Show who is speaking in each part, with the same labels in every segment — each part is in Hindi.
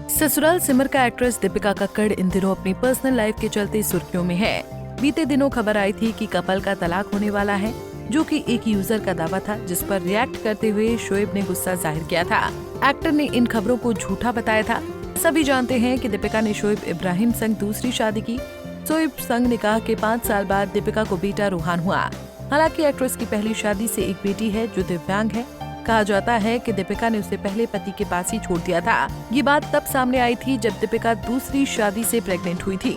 Speaker 1: ससुराल सिमर का एक्ट्रेस दीपिका कक्कड़ इन दिनों अपनी पर्सनल लाइफ के चलते सुर्खियों में है। बीते दिनों खबर आई थी कि कपल का तलाक होने वाला है, जो कि एक यूजर का दावा था, जिस पर रिएक्ट करते हुए शोएब ने गुस्सा जाहिर किया था। एक्टर ने इन खबरों को झूठा बताया था। सभी जानते हैं कि दीपिका ने शोएब इब्राहिम संग दूसरी शादी की। शोएब संग निकाह के 5 साल बाद दीपिका को बेटा रूहान हुआ। हालांकि एक्ट्रेस की पहली शादी से एक बेटी है जो दिव्यांग है। कहा जाता है कि दीपिका ने उसे पहले पति के पास ही छोड़ दिया था। ये बात तब सामने आई थी जब दीपिका दूसरी शादी से प्रेग्नेंट हुई थी।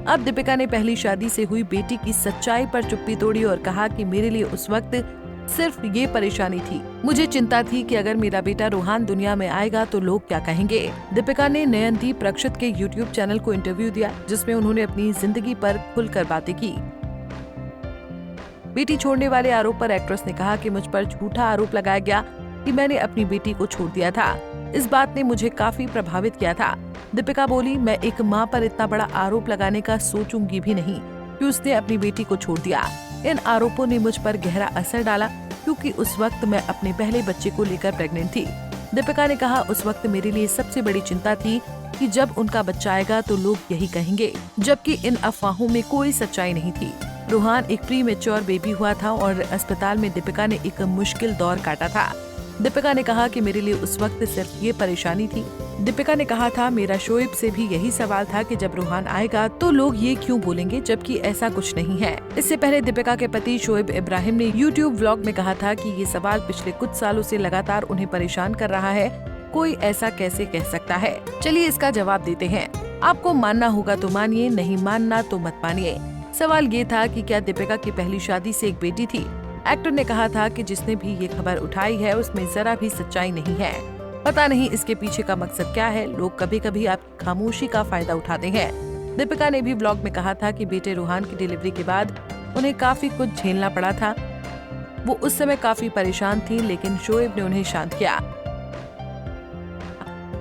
Speaker 1: अब दीपिका ने पहली शादी से हुई बेटी की सच्चाई पर चुप्पी तोड़ी और कहा कि मेरे लिए उस वक्त सिर्फ ये परेशानी थी, मुझे चिंता थी कि अगर मेरा बेटा रूहान दुनिया में आएगा तो लोग क्या कहेंगे। दीपिका ने नयनदीप रक्षित के YouTube चैनल को इंटरव्यू दिया, जिसमें उन्होंने अपनी जिंदगी पर खुलकर बातें की। बेटी छोड़ने वाले आरोप पर एक्ट्रेस ने कहा कि मुझ पर झूठा आरोप लगाया गया कि मैंने अपनी बेटी को छोड़ दिया था। इस बात ने मुझे काफी प्रभावित किया था। दीपिका बोली, मैं एक मां पर इतना बड़ा आरोप लगाने का सोचूंगी भी नहीं कि उसने अपनी बेटी को छोड़ दिया। इन आरोपों ने मुझ पर गहरा असर डाला क्योंकि उस वक्त मैं अपने पहले बच्चे को लेकर प्रेग्नेंट थी। दीपिका ने कहा, उस वक्त मेरे लिए सबसे बड़ी चिंता थी कि जब उनका बच्चा आएगा तो लोग यही कहेंगे, जबकि इन अफवाहों में कोई सच्चाई नहीं थी। रूहान एक प्री मैच्योर बेबी हुआ था और अस्पताल में दीपिका ने एक मुश्किल दौर काटा था। दीपिका ने कहा कि मेरे लिए उस वक्त सिर्फ ये परेशानी थी। दीपिका ने कहा था, मेरा शोएब से भी यही सवाल था कि जब रूहान आएगा तो लोग ये क्यों बोलेंगे, जबकि ऐसा कुछ नहीं है। इससे पहले दीपिका के पति शोएब इब्राहिम ने YouTube व्लॉग में कहा था कि ये सवाल पिछले कुछ सालों से लगातार उन्हें परेशान कर रहा है। कोई ऐसा कैसे कह सकता है? चलिए इसका जवाब देते हैं। आपको मानना होगा तो मानिए, नहीं मानना तो मत मानिए। सवाल ये था कि क्या दीपिका की पहली शादी से एक बेटी थी। एक्टर ने कहा था कि जिसने भी ये खबर उठाई है उसमें जरा भी सच्चाई नहीं है। पता नहीं इसके पीछे का मकसद क्या है। लोग कभी कभी आपकी खामोशी का फायदा उठाते हैं। दीपिका ने भी व्लॉग में कहा था कि बेटे रूहान की डिलीवरी के बाद उन्हें काफी कुछ झेलना पड़ा था। वो उस समय काफी परेशान थी, लेकिन शोएब ने उन्हें शांत किया।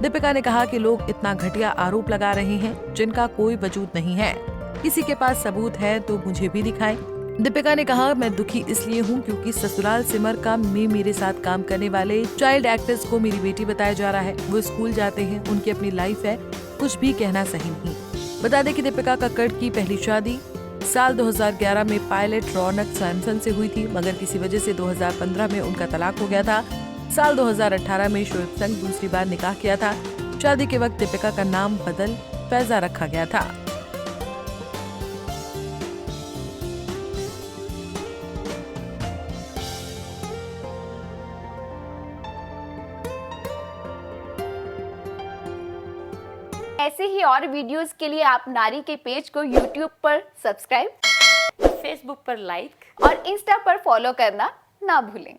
Speaker 1: दीपिका ने कहा कि लोग इतना घटिया आरोप लगा रहे हैं जिनका कोई वजूद नहीं है। किसी के पास सबूत है तो मुझे भी दिखाएं। दीपिका ने कहा, मैं दुखी इसलिए हूँ क्योंकि ससुराल सिमर का में मेरे साथ काम करने वाले चाइल्ड एक्टर्स को मेरी बेटी बताया जा रहा है। वो स्कूल जाते हैं, उनकी अपनी लाइफ है, कुछ भी कहना सही नहीं। बता दें कि दीपिका कक्कड़ की पहली शादी साल 2011 में पायलट रौनक सैमसन से हुई थी, मगर किसी वजह से 2015 में उनका तलाक हो गया था। साल 2018 में शोएब संग दूसरी बार निकाह किया था। शादी के वक्त दीपिका का नाम बदल फैजा रखा गया था।
Speaker 2: ऐसे ही और वीडियोस के लिए आप नारी के पेज को YouTube पर सब्सक्राइब,
Speaker 3: फेसबुक पर लाइक
Speaker 2: और इंस्टा पर फॉलो करना ना भूलें।